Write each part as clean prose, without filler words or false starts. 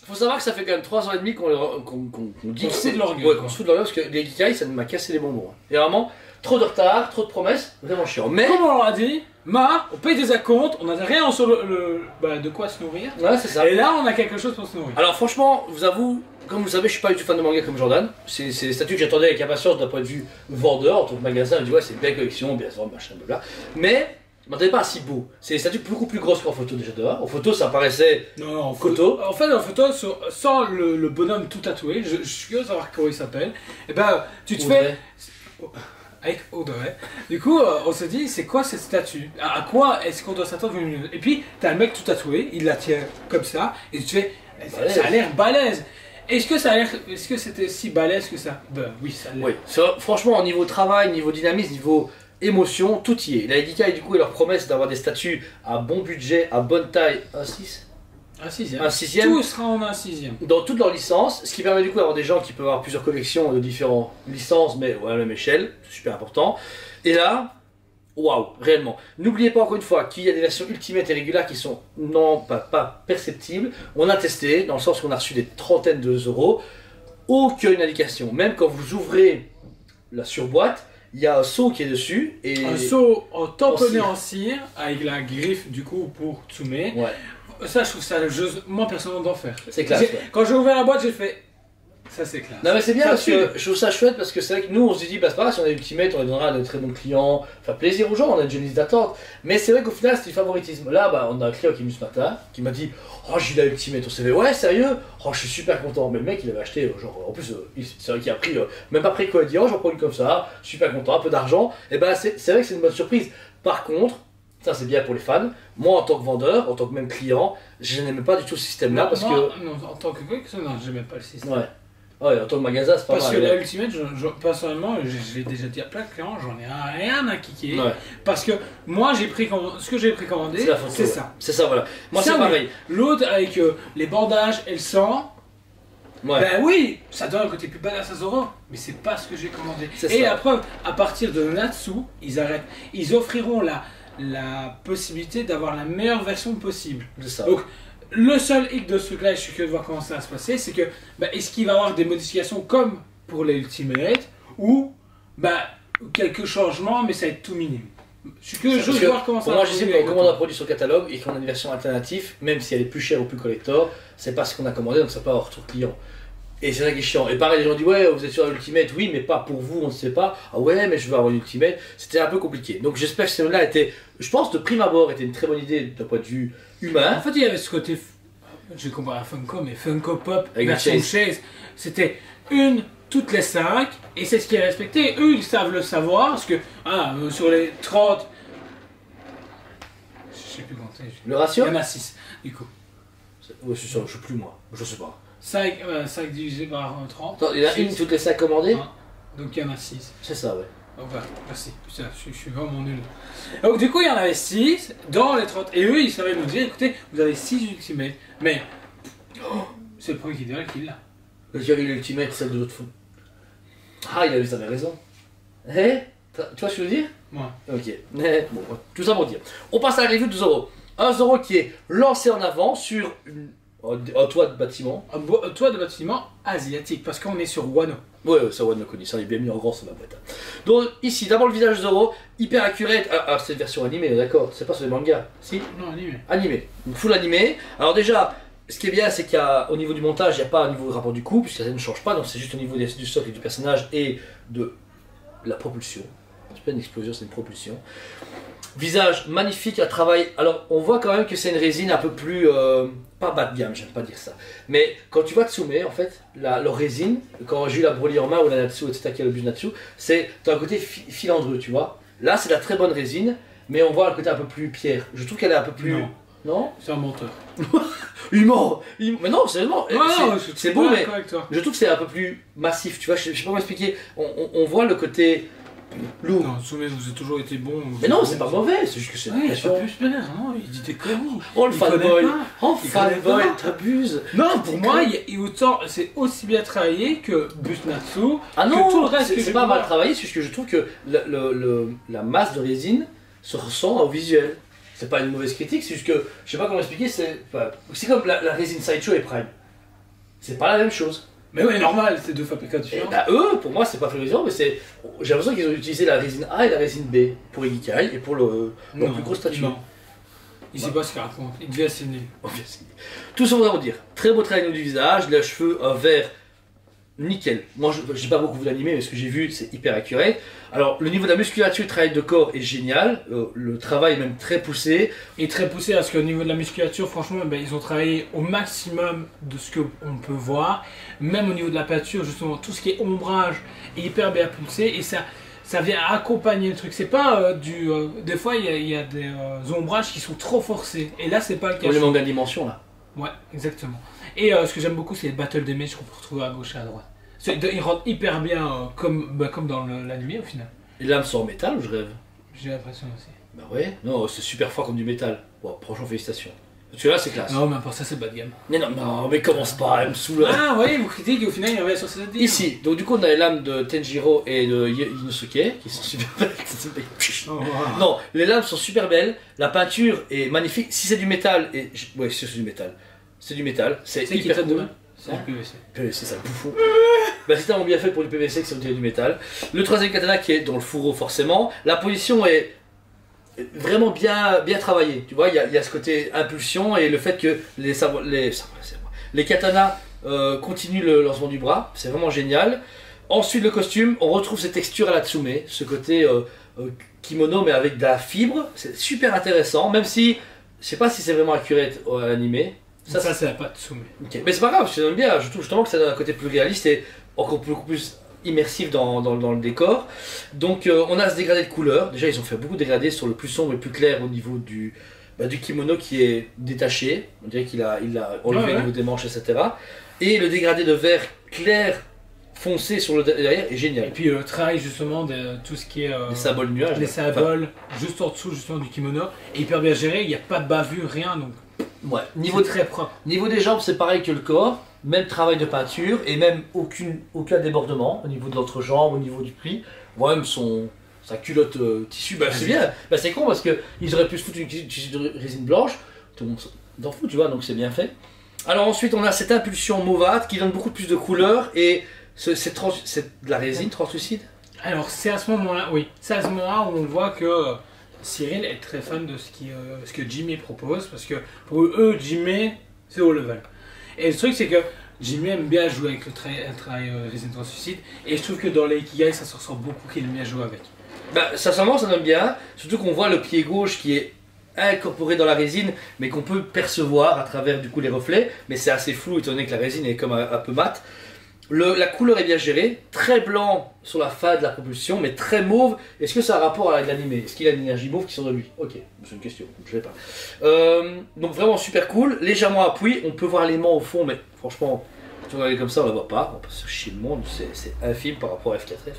Faut savoir que ça fait quand même 3 ans et demi qu'on dit qu'on se fout de leur gueule. Ouais, qu'on se fout de leur gueule parce que les Geekai, ça m'a cassé les bonbons. Hein. Et vraiment, trop de retard, trop de promesses, vraiment chiant. Mais. Comme on leur a dit, on paye des acomptes, on n'a rien sur de quoi se nourrir. Ouais, c'est ça. Et là, on a quelque chose pour se nourrir. Alors, franchement, vous avoue, comme vous le savez, je suis pas du tout fan de manga comme Jordan. C'est des statuts que j'attendais avec impatience d'un point de vue vendeur, en tant que magasin. Je me dis, ouais, c'est une belle collection, bien sûr, machin, blabla. Mais. Je m'attendais pas à si beau. C'est des statues beaucoup plus grosses qu'en photo déjà dehors. En photo, ça paraissait. Non, en photo. En fait, en photo, sans le bonhomme tout tatoué, je suis curieux de savoir comment il s'appelle. Et ben, tu te Audrey. fais. Avec Audrey. Du coup, on se dit, c'est quoi cette statue? À quoi est-ce qu'on doit s'attendre? Et puis, t'as le mec tout tatoué, il la tient comme ça, et tu te fais. Ça a l'air balèze. Est-ce que c'était si balèze que ça? Ben oui, ça l'est. Oui, franchement, au niveau travail, niveau dynamisme, niveau émotion, tout y est. La Geekai, du coup, et leur promesse d'avoir des statues à bon budget, à bonne taille, un 6. Un sixième. Un sixième. Tout sera en un sixième. Dans toutes leurs licences, ce qui permet du coup d'avoir des gens qui peuvent avoir plusieurs collections de différentes licences, mais à la même échelle, c'est super important. Et là, waouh, réellement. N'oubliez pas encore une fois qu'il y a des versions Ultimate et régulières qui sont pas perceptibles. On a testé, dans le sens qu'on a reçu des trentaines d'euros, aucune indication. Même quand vous ouvrez la surboîte, il y a un seau qui est dessus. Et un seau tamponné en cire, avec la griffe du coup pour Tsume. Ouais. Ça, je trouve ça le jeu, moi personnellement, d'enfer. C'est classe. Ouais. Quand j'ai ouvert la boîte, j'ai fait. Ça, c'est classe. Non, mais c'est bien ça parce que je trouve ça chouette parce que c'est vrai que nous, on se dit, bah, c'est pas grave, si on a Ultimate, on les donnera à de très bons clients, faire plaisir aux gens, on a déjà une liste d'attente. Mais c'est vrai qu'au final, c'est du favoritisme. Là, bah, on a un client qui est venu ce matin, qui m'a dit, oh, j'ai la Ultimate. On s'est fait, ouais, sérieux? Oh, je suis super content. Mais le mec, il avait acheté, genre, en plus, c'est vrai qu'il a pris, même pas pris quoi, il a dit, oh, j'en prends une comme ça, super content, un peu d'argent. Et bah, c'est vrai que c'est une bonne surprise. Par contre, ça c'est bien pour les fans. Moi en tant que vendeur, en tant que même client, je n'aimais pas du tout ce système-là parce moi, que. Non, en tant que non, j'aimais pas le système. Ouais. Ouais, en tant que magasin, c'est pas parce mal. Parce que la Ultimate, personnellement, je l'ai déjà dit à plein de clients, j'en ai rien à kicker. Ouais. Parce que moi, ce que j'ai précommandé, c'est ça. C'est ça, voilà. Moi, c'est pareil. L'autre avec les bandages et le sang. Ouais. Ben oui, ça donne un côté plus badass à Zoro, mais c'est pas ce que j'ai commandé. Et la preuve, à partir de Natsu, ils arrêtent. Ils offriront la possibilité d'avoir la meilleure version possible. Ça. Donc, le seul hic de ce truc-là, je suis curieux de voir comment ça va se passer, c'est que est-ce qu'il va y avoir des modifications comme pour les Ultimate ou quelques changements, mais ça va être tout minime. Je suis curieux de voir comment ça va se passer. Moi, je sais qu'on commande un produit sur catalogue et qu'on a une version alternative, même si elle est plus chère ou plus collector, c'est pas ce qu'on a commandé, donc ça peut avoir retour client. Et c'est ça qui est chiant. Et pareil, les gens disent ouais, vous êtes sur Ultimate, oui, mais pas pour vous, on ne sait pas. Ah ouais, mais je veux avoir une Ultimate. C'était un peu compliqué. Donc j'espère que celle-là était, je pense, de prime abord, était une très bonne idée d'un point de vue humain. En fait, il y avait ce côté, je vais comparer à Funko, mais Funko Pop, version chaise, c'était une toutes les 5, et c'est ce qui est respecté. Eux, ils savent le savoir, parce que sur les 30, je sais plus compter. Le ratio? Il y en a 6, du coup. Ouais, c'est ça, je sais plus moi, je sais pas. 5 divisé par 30. Attends, il y en a une toutes les 5 commandées? Donc il y en a 6. C'est ça, ouais. Oh, voilà, merci. Putain, je suis vraiment nul. Donc du coup, il y en avait 6 dans les 30. Et eux, ils savaient nous dire, écoutez, vous avez 6 Ultimate. Mais, c'est le premier qui dirait qu'il l'a. Parce qu'il y avait l'Ultimate, celle de l'autre fois. Ah, il avait raison. Tu vois ce que je veux dire? Ouais. Ok. Bon, tout ça pour dire. On passe à la review de Zoro. Un Zoro qui est lancé en avant sur un toit de bâtiment. Un toit de bâtiment asiatique, parce qu'on est sur Wano. Ouais, ça Wano connu, ça il est bien mis en grand sur la boîte. Donc ici, d'abord le visage de Zoro, hyper accurate. Alors c'est une version animée, d'accord? C'est pas sur les mangas, si? Non, animé. Animé, une full animé. Alors déjà, ce qui est bien, c'est qu'au niveau du montage, il n'y a pas un niveau de rapport du coup, puisque ça ne change pas, donc c'est juste au niveau du socle du personnage et de la propulsion. C'est pas une explosion, c'est une propulsion. Visage magnifique, un travail. Alors on voit quand même que c'est une résine un peu plus pas bas de gamme, j'aime pas dire ça. Mais quand tu vois Tsume, en fait, leur résine, quand j'ai eu la Broly en main ou la Natsu, etc., qui est le but Natsu, c'est un côté filandreux, tu vois. Là, c'est de la très bonne résine, mais on voit un côté un peu plus pierre. Je trouve qu'elle est un peu plus. Non, c'est un menteur. Il ment. Mais non, sérieusement, c'est beau, mais je trouve que c'est un peu plus massif, tu vois. Je sais pas comment expliquer. On voit le côté lourd. Non, Tsume, vous avez toujours été bon. Mais non, c'est pas mauvais, c'est juste que c'est. Ouais, il est pas plus pénère, non, il dit des conneries. Oh le fanboy. Oh fanboy, t'abuses. Non, pour moi, c'est aussi bien travaillé que Busnatsu. Ah non, que tout le reste que c'est pas mal travaillé, c'est juste que je trouve que la masse de résine se ressent au visuel. C'est pas une mauvaise critique, c'est juste que je sais pas comment expliquer, c'est comme la résine Sideshow et Prime. C'est pas la même chose. Mais ouais, normal, c'est deux fabricants Et différents. bah eux, pour moi, c'est pas fluorescent, mais c'est. J'ai l'impression qu'ils ont utilisé la résine A et la résine B pour Igikai et pour le plus gros statut. Non. Il sait pas ce qu'il raconte. Il devait assigner. Tout ça pour dire, très beau travail du visage, les cheveux vert nickel. Moi, j'ai pas beaucoup vu l'animé, mais ce que j'ai vu, c'est hyper accurate. Alors, le niveau de la musculature, le travail de corps est génial. Le travail est même très poussé. Et très poussé parce qu'au niveau de la musculature, franchement, ben, ils ont travaillé au maximum de ce qu'on peut voir. Même au niveau de la peinture, justement, tout ce qui est ombrage est hyper bien poussé et ça vient accompagner le truc. C'est pas des fois, il y a des ombrages qui sont trop forcés. Et là, c'est pas le cas. Comme les mangas de dimension, là. Ouais, exactement. Et ce que j'aime beaucoup, c'est les battles damage qu'on peut retrouver à gauche et à droite. Ils rentrent hyper bien comme dans l'anime au final. Les lames sont en métal ou je rêve? J'ai l'impression aussi. Bah ouais, non, c'est super fort comme du métal. Bon, franchement, félicitations. Celui-là, c'est classe. Non, mais à part ça, c'est bas de gamme. Mais non, non, mais commence pas, elle me saoule. Ah, ouais, vous critiquez, au final, il revient sur ses dire. Ici, donc du coup, on a les lames de Tenjiro et de Inosuke qui sont super belles. Oh, wow. Non, les lames sont super belles, la peinture est magnifique. Si c'est du métal, ouais, c'est du métal. C'est du métal, c'est C'est qui hyper traite cool. demain? C'est du PVC. PVC, ça le bouffon. Bah, c'est tellement bien fait pour du PVC que ça dirait du métal. Le troisième katana qui est dans le fourreau, forcément. La position est vraiment bien travaillée. Tu vois, il y a ce côté impulsion et le fait que les katanas continuent le lancement du bras. C'est vraiment génial. Ensuite, le costume, on retrouve cette texture à la Tsume, ce côté kimono mais avec de la fibre. C'est super intéressant, même si je sais pas si c'est vraiment accurate à l'animé. Ça c'est la patte Tsume. Okay. Mais c'est pas grave, j'aime bien, je trouve justement que ça donne un côté plus réaliste et encore beaucoup plus immersif dans le décor. Donc on a ce dégradé de couleurs, déjà ils ont fait beaucoup de dégradés sur le plus sombre et le plus clair au niveau du kimono qui est détaché, on dirait qu'il a enlevé au niveau des manches, etc. Et le dégradé de vert clair foncé sur le derrière est génial. Et puis le travail justement de tout ce qui est les symboles nuages, les symboles juste en dessous justement du kimono est hyper bien géré, il n'y a pas de bavure, rien, donc ouais. Niveau très propre. Niveau des jambes, c'est pareil que le corps, même travail de peinture et même aucun débordement au niveau de l'entrejambe, au niveau du pli. Ouais, même sa culotte tissu, bah c'est bien. Bah c'est con parce qu'ils auraient pu se foutre une tissu de résine blanche, tout le monde s'en fout, tu vois, donc c'est bien fait. Alors ensuite, on a cette impulsion mauvate qui donne beaucoup plus de couleurs et c'est de la résine translucide. Alors c'est à ce moment-là, oui, c'est à ce moment-là où on voit que Cyril est très fan de ce que Jimmy propose, parce que pour eux, Jimmy, c'est haut level. Et le truc, c'est que Jimmy aime bien jouer avec le travail résine translucide, et je trouve que dans les Ikigai, ça se ressent beaucoup qu'il aime bien jouer avec. Bah, sincèrement, ça donne bien, surtout qu'on voit le pied gauche qui est incorporé dans la résine, mais qu'on peut percevoir à travers du coup les reflets, mais c'est assez flou étant donné que la résine est comme un peu mate. La couleur est bien gérée, très blanc sur la fin de la propulsion, mais très mauve. Est-ce que ça a un rapport avec l'animé? Est-ce qu'il a une énergie mauve qui sort de lui? Ok, c'est une question, je ne sais pas. Donc vraiment super cool, légèrement appuyé, on peut voir l'aimant au fond, mais franchement, si on regarde comme ça, on ne la voit pas, on va pas se chier le monde, c'est infime par rapport à F4F.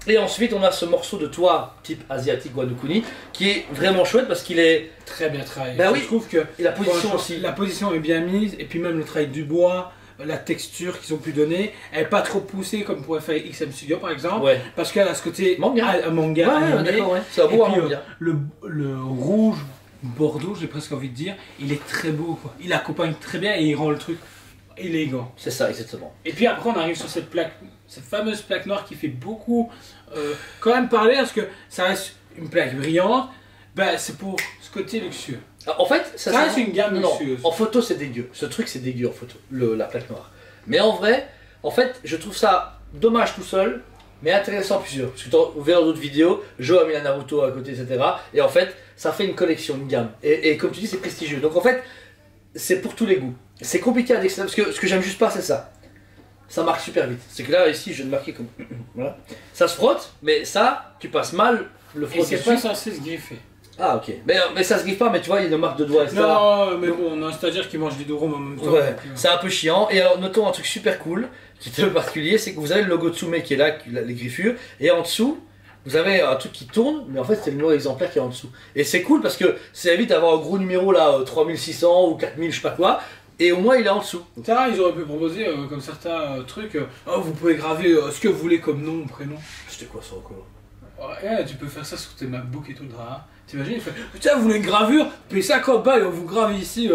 Et ensuite, on a ce morceau de toit type asiatique Wano Kuni qui est vraiment chouette parce qu'il est très bien travaillé. Bah oui, je trouve que et la position aussi. La position est bien mise, et puis même le travail du bois, la texture qu'ils ont pu donner, elle n'est pas trop poussée comme pourrait faire XM Studio par exemple, ouais. parce qu'elle a ce côté manga, ouais, d'accord, ouais. C'est un beau manga. Le rouge bordeaux, j'ai presque envie de dire, il est très beau, quoi. Il accompagne très bien et il rend le truc élégant. C'est ça, exactement. Et puis après on arrive sur cette fameuse plaque noire qui fait beaucoup quand même parler, parce que ça reste une plaque brillante, bah, c'est pour ce côté luxueux. En fait, ça reste une gamme luxueuse. En photo, c'est dégueu. Ce truc, c'est dégueu en photo, la plaque noire. Mais en vrai, je trouve ça dommage tout seul, mais intéressant plusieurs. Parce que vous verrez dans d'autres vidéos, Joe a mis la Naruto à côté, etc. Et en fait, ça fait une collection, une gamme. Et comme tu dis, c'est prestigieux. Donc en fait, c'est pour tous les goûts. C'est compliqué à décider, parce que ce que j'aime juste pas, c'est ça. Ça marque super vite. C'est que là, ici, je viens de marquer comme... voilà. Ça se frotte, mais ça, tu passes mal le frottement. Et c'est pas censé se griffer. Ah ok, mais ça se griffe pas, mais tu vois, il y a une marque de doigts, etc. Non, mais bon, on a un stagiaire qui mange des neurones en même temps. Ouais, c'est un peu chiant. Et alors, notons un truc super cool, qui est un peu particulier, c'est que vous avez le logo Tsume qui est là, les griffures, et en dessous, vous avez un truc qui tourne, mais en fait, c'est le numéro exemplaire qui est en dessous. Et c'est cool parce que ça évite d'avoir un gros numéro là, 3600 ou 4000, je sais pas quoi, et au moins il est en dessous. Ça, ils auraient pu proposer, comme certains trucs, vous pouvez graver ce que vous voulez comme nom ou prénom. C'était quoi ça encore? Ouais, tu peux faire ça sur tes MacBook et tout le drap. T'imagines, il fait putain, vous voulez une gravure? Payez 50 balles et on vous grave ici.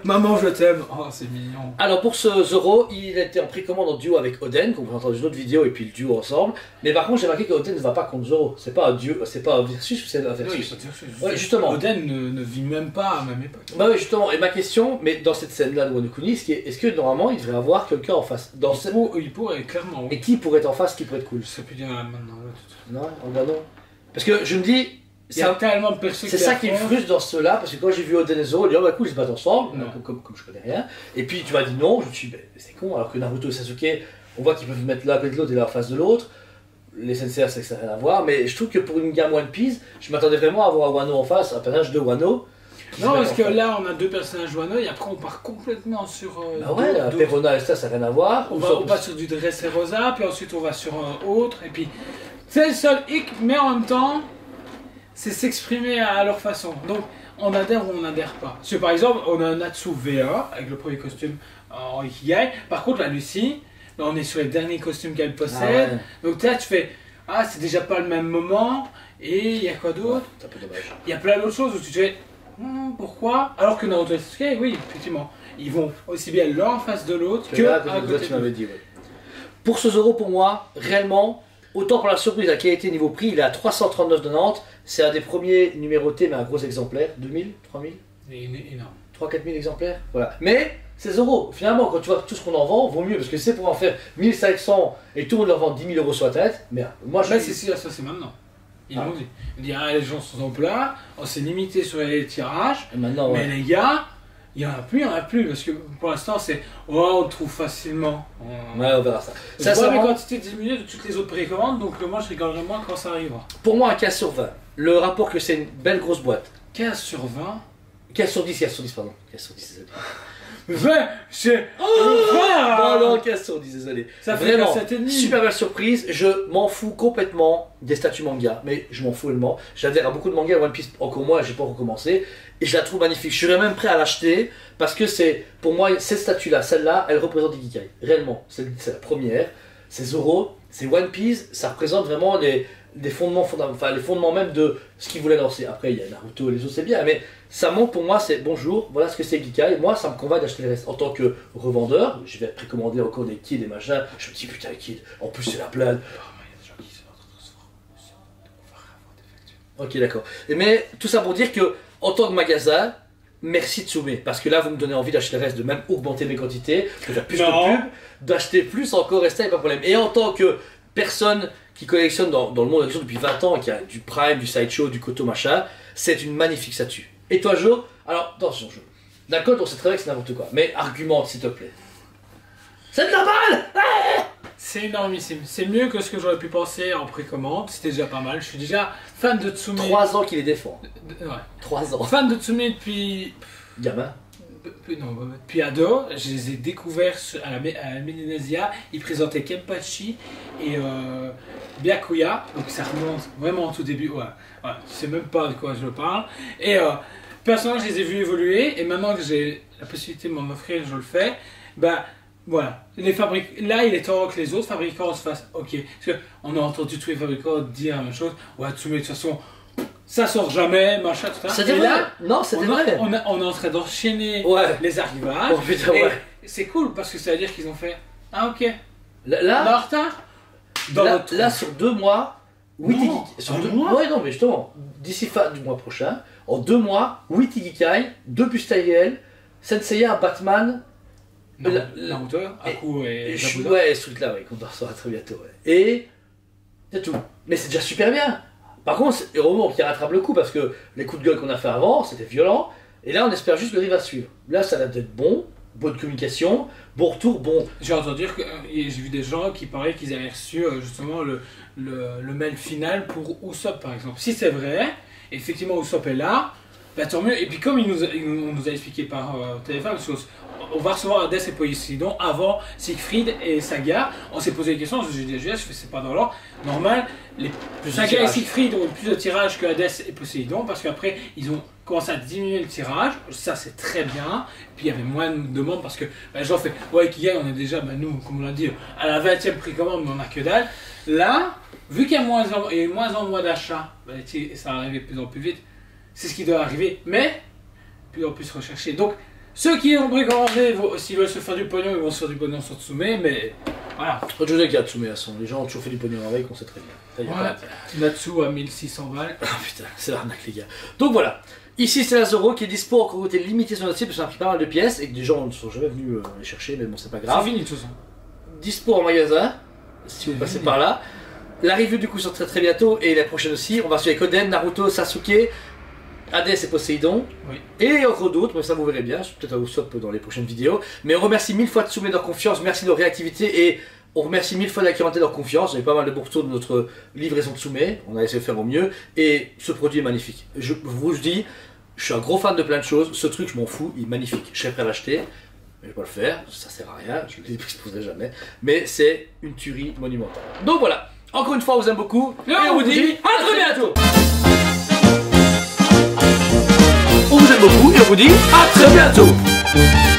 Maman, je t'aime. Oh, c'est mignon. Alors pour ce Zoro, il était en précommande en duo avec Oden, qu'on peut entendre dans une autre vidéo et puis le duo ensemble. Mais par contre, j'ai marqué que Oden ne va pas contre Zoro. C'est pas un duo, c'est pas un versus ou c'est un versus? Ouais, justement. Oden ne vit même pas à la même époque. Bah oui, justement. Et ma question, mais dans cette scène-là de Wano Kuni, est-ce que normalement il devrait avoir quelqu'un en face dans Il pourrait, clairement. Oui. Et qui pourrait être en face, qui pourrait être cool? Je sais plus dire là maintenant. Non, bah non. Parce que je me dis. Il y a tellement de personnes. C'est ça qui me frustre dans ceux-là, parce que quand j'ai vu Oden et Zoro, je dis oh bah cool, ils se battent ensemble, comme je connais rien. Et puis tu m'as dit non, je me suis dit c'est con, alors que Naruto et Sasuke, on voit qu'ils peuvent se mettre l'un à côté de l'autre et là en face de l'autre. Les sensei, c'est que ça n'a rien à voir, mais je trouve que pour une gamme One Piece, je m'attendais vraiment à avoir Wano en face, un personnage de Wano. Non, parce que là on a deux personnages Wano et après on part complètement sur. Ah ouais, Perona et ça n'a rien à voir. On passe sur du Dressrosa, puis ensuite on va sur un autre, et puis c'est le seul hic, mais en même temps. C'est s'exprimer à leur façon. Donc, on adhère ou on n'adhère pas. Parce que, par exemple, on a un Natsu VA avec le premier costume en Ikigai. Par contre, la Lucie, on est sur les derniers costumes qu'elle possède. Ah ouais. Donc là, tu fais ah, c'est déjà pas le même moment. Et il y a quoi d'autre? C'est un peu dommage. Il y a plein d'autres choses où tu te fais pourquoi? Alors que Naruto et Sasuke, oui, effectivement, ils vont aussi bien l'un en face de l'autre que à côté tu m'avais dit. Ouais. Pour ce Zoro, pour moi, réellement. Autant pour la surprise, la qualité niveau prix, il est à 339,90. C'est un des premiers numérotés, mais un gros exemplaire. 2000, 3000 énorme. 3-4 000 exemplaires. Voilà. Mais c'est Zoro. Finalement, quand tu vois tout ce qu'on en vend, vaut mieux. Parce que c'est pour en faire 1500 et tout le monde leur vend 10 000 euros sur la tête. Mais moi, je. Mais ça c'est maintenant. Ils l'ont dit. Ils disent les gens sont en plat, on s'est limité sur les tirages. Et maintenant, mais les gars. Il n'y en a plus, parce que pour l'instant c'est on le trouve facilement. Ouais, on verra ça. Ça sera mes quantités diminuées de toutes les autres précommandes, donc moi je rigolerai moins quand ça arrivera. Pour moi, un 15 sur 20. Le rapport que c'est une belle grosse boîte. 15 sur 20 15 sur 10, 15 sur 10, pardon. 15 sur 10, désolé. 20 c'est... Oh non, 15 sur 10, désolé. Ça fait vraiment, 7,5. Super belle surprise. Je m'en fous complètement des statues manga, mais je m'en fous tellement. J'adhère à beaucoup de mangas, One Piece encore moins, j'ai pas recommencé. Et je la trouve magnifique. Je serais même prêt à l'acheter parce que c'est, pour moi, cette statue-là, celle-là, elle représente Ikigai. Réellement, c'est la première. C'est Zoro, c'est One Piece, ça représente vraiment les fondements, les fondements même de ce qu'il voulait lancer. Après, il y a Naruto et les autres, c'est bien, mais ça montre pour moi, c'est bonjour, voilà ce que c'est Ikigai. Moi, ça me convainc d'acheter le reste. En tant que revendeur, je vais précommander encore des kids et machin. Je me dis, putain, les kids, en plus, c'est la blague. Ok, d'accord. Mais tout ça pour dire que, en tant que magasin, merci Tsume, parce que là vous me donnez envie d'acheter le reste, de même augmenter mes quantités, de faire plus de pubs, d'acheter plus encore, rester, pas de problème. Et en tant que personne qui collectionne dans le monde de la collection depuis 20 ans, qui a du Prime, du Sideshow, du Koto machin, c'est une magnifique statue. Et toi Jo, alors attention Jo, d'accord on sait très bien que c'est n'importe quoi, mais argumente s'il te plaît. C'est de la balle. C'est énormissime, c'est mieux que ce que j'aurais pu penser en précommande, c'était déjà pas mal, je suis déjà fan de Tsume. 3 ans qu'il les défend. Ouais. 3 ans. Fan de Tsume depuis... Gamin. Non, depuis ado, je les ai découverts à la Ménésia, ils présentaient Kenpachi et Byakuya, donc ça remonte vraiment au tout début, ouais, je sais même pas de quoi je parle, et personnellement je les ai vus évoluer, et maintenant que j'ai la possibilité de m'en offrir, je le fais, bah voilà, là il est temps que les autres fabricants se fassent, ok, parce qu'on a entendu tous les fabricants dire la même chose, ouais, Tsume de toute façon, ça sort jamais, machin, tout ça. C'était vrai. Non, c'était vrai. On est en train d'enchaîner les arrivages. Oh, putain, et c'est cool parce que ça veut dire qu'ils ont fait. Ah, ok. Là, on est en retard. Là, sur 2 mois, 8 Ikigai. Sur 2 mois. Ouais, non, mais justement, d'ici fin du mois prochain, en 2 mois, 8 Ikigai, 2 Bustaïel, Senseiya, Batman. Naruto, Aku et Zabuza. Ouais, ce truc-là, qu'on ressort très bientôt. Ouais. Et c'est tout. Mais c'est déjà super bien. Par contre, heureusement qu'il rattrape le coup parce que les coups de gueule qu'on a fait avant, c'était violent. Et là, on espère juste que le rive va suivre. Là, ça va être bon, bonne communication, bon retour, bon. J'ai entendu dire que j'ai vu des gens qui parlaient qu'ils avaient reçu justement le mail final pour Usopp par exemple. Si c'est vrai, effectivement Usopp est là, bah, tant mieux. Et puis comme on nous a expliqué par téléphone, parce qu'on va recevoir Hades et Poséidon avant Siegfried et Saga. On s'est posé des questions, j'ai dit je fais c'est pas dans l'ordre. Normal, Saga et Siegfried ont plus de tirages que Hades et Poséidon parce qu'après ils ont commencé à diminuer le tirage, ça c'est très bien. Puis il y avait moins de demandes parce que les gens font ouais Ikigai on est déjà, nous comme on l'a dit, à la 20e précommande mais on a que dalle. Là, vu qu'il y a moins d'envoi d'achat, ça arrivait de plus en plus vite. c'est ce qui doit arriver, mais plus en plus recherché. Donc, ceux qui ont précommandé, s'ils veulent se faire du pognon, ils vont se faire du pognon sur Tsume, mais voilà. Autre chose qu'il y a Tsume à son, les gens ont toujours fait du pognon avec, on sait très bien. Voilà. Natsu à 1600 balles. Ah putain, c'est l'arnaque les gars. Donc voilà, ici c'est la Zoro qui est dispo en quantité limitée sur notre site parce qu'on a pris pas mal de pièces et que des gens ne sont jamais venus les chercher, mais bon c'est pas grave. C'est fini de toute façon. Dispo en magasin, si vous passez par là. La review du coup sort très très bientôt et la prochaine aussi. On va suivre Oden, Naruto, Sasuke, Hades et Poséidon. Oui. Et encore d'autres, mais ça vous verrez bien, peut-être à vous swap dans les prochaines vidéos. Mais on remercie mille fois Tsume de leur confiance, merci de leur réactivité et on remercie mille fois d'Akirante de leur confiance. On a eu pas mal de retours de notre livraison Tsume, on a essayé de faire au mieux et ce produit est magnifique. Je vous dis, je suis un gros fan de plein de choses, ce truc je m'en fous, il est magnifique. Je serais prêt à l'acheter. Mais je vais pas le faire, ça sert à rien, je ne l'exposerai jamais. Mais c'est une tuerie monumentale. Donc voilà, encore une fois, on vous aime beaucoup. Et on vous dit à très bientôt. On vous aime beaucoup et on vous dit à très bientôt.